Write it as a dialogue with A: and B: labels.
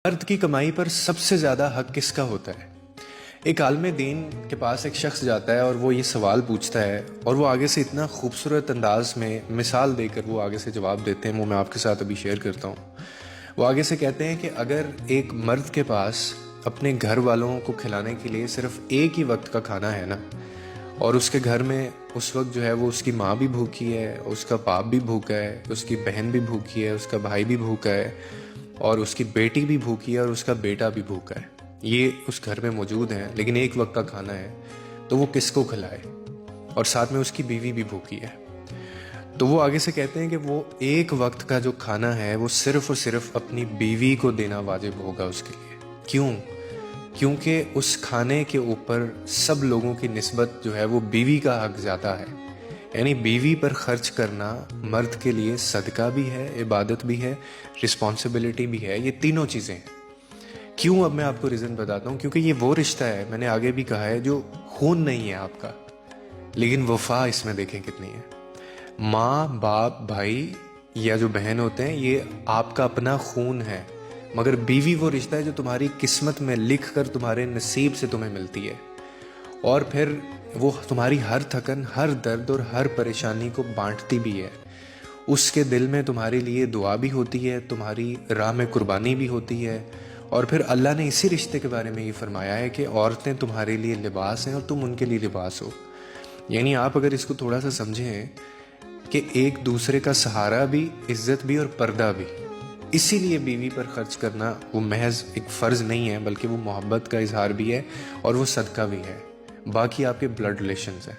A: مرد کی کمائی پر سب سے زیادہ حق کس کا ہوتا ہے؟ ایک عالم دین کے پاس ایک شخص جاتا ہے اور وہ یہ سوال پوچھتا ہے اور وہ آگے سے اتنا خوبصورت انداز میں مثال دے کر وہ آگے سے جواب دیتے ہیں، وہ میں آپ کے ساتھ ابھی شیئر کرتا ہوں۔ وہ آگے سے کہتے ہیں کہ اگر ایک مرد کے پاس اپنے گھر والوں کو کھلانے کے لیے صرف ایک ہی وقت کا کھانا ہے نا، اور اس کے گھر میں اس وقت جو ہے وہ اس کی ماں بھی بھوکی ہے، اس کا باپ بھی بھوکا ہے، اس کی بہن بھی بھوکی ہے، اس کا بھائی بھی بھوکا ہے، اور اس کی بیٹی بھی بھوکی ہے، اور اس کا بیٹا بھی بھوکا ہے، یہ اس گھر میں موجود ہیں، لیکن ایک وقت کا کھانا ہے، تو وہ کس کو کھلائے؟ اور ساتھ میں اس کی بیوی بھی بھوکی ہے۔ تو وہ آگے سے کہتے ہیں کہ وہ ایک وقت کا جو کھانا ہے وہ صرف اور صرف اپنی بیوی کو دینا واجب ہوگا اس کے لیے۔ کیوں؟ کیونکہ اس کھانے کے اوپر سب لوگوں کی نسبت جو ہے وہ بیوی کا حق زیادہ ہے، یعنی بیوی پر خرچ کرنا مرد کے لیے صدقہ بھی ہے، عبادت بھی ہے، رسپانسبلٹی بھی ہے، یہ تینوں چیزیں ہیں۔ کیوں؟ اب میں آپ کو ریزن بتاتا ہوں۔ کیونکہ یہ وہ رشتہ ہے، میں نے آگے بھی کہا ہے، جو خون نہیں ہے آپ کا، لیکن وفا اس میں دیکھیں کتنی ہے۔ ماں، باپ، بھائی یا جو بہن ہوتے ہیں، یہ آپ کا اپنا خون ہے، مگر بیوی وہ رشتہ ہے جو تمہاری قسمت میں لکھ کر تمہارے نصیب سے تمہیں ملتی ہے، اور پھر وہ تمہاری ہر تھکن، ہر درد اور ہر پریشانی کو بانٹتی بھی ہے۔ اس کے دل میں تمہارے لیے دعا بھی ہوتی ہے، تمہاری راہ میں قربانی بھی ہوتی ہے، اور پھر اللہ نے اسی رشتے کے بارے میں یہ فرمایا ہے کہ عورتیں تمہارے لیے لباس ہیں اور تم ان کے لیے لباس ہو۔ یعنی آپ اگر اس کو تھوڑا سا سمجھیں کہ ایک دوسرے کا سہارا بھی، عزت بھی اور پردہ بھی، اسی لیے بیوی پر خرچ کرنا وہ محض ایک فرض نہیں ہے، بلکہ وہ محبت کا اظہار بھی ہے اور وہ صدقہ بھی ہے۔ باقی آپ کے بلڈ ریلیشنز ہیں۔